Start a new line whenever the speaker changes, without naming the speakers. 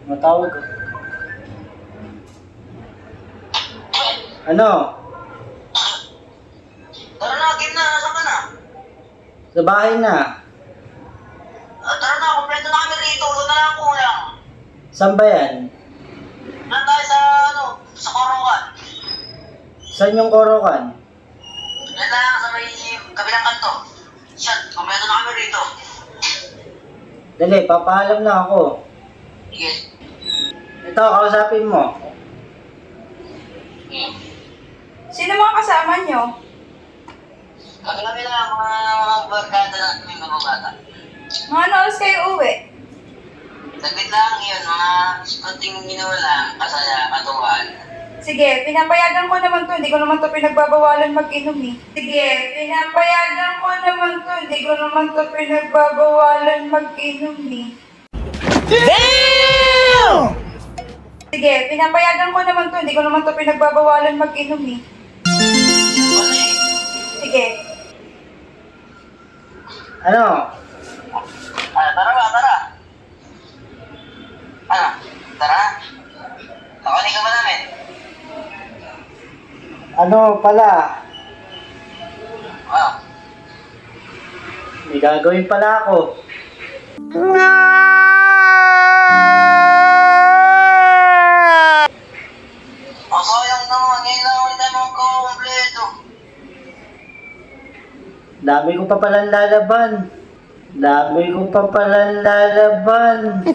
Matawag ko. Ano?
Tara na, game na. Nasaan ka na?
Sa bahay na.
Tara na, kompleto na kami rito. Ulo na lang kulang.
Saan ba yan?
Doon tayo sa, sa Korokan.
Saan yung Korokan?
Yan na lang sa may kabilang kanto. Shot, kompleto na kami rito.
Dali, papaalam na ako.
Sige.
Ito, kausapin mo.
Sino mga kasama nyo?
Kami lang, mga barkada natin, mga bata.
Mga ano oras kayo uwi?
Saglit lang yun, mga kunting minuto lang, kasaya, katuwaan.
Sige, pinapayagan ko naman to. Hindi ko naman to pinagbabawalan mag-inom eh. Sige, pinapayagan ko naman to. Hindi ko naman to pinagbabawalan mag-inom eh. Damn! Sige, pinapayagan ko naman to. Hindi ko naman to pinagbabawalan mag-inom eh.
Kasi,
Sige.
Ano?
tara ba, tara. Ano? Tara. Nakunin ka ba namin?
Ano pala?
Wow.
May gagawin pala ako.
Ang sayang naman, ngayon lang ulit tayo magkukumpleto.
Dami ko pa palang lalaban. Dami ko pa palang lalaban.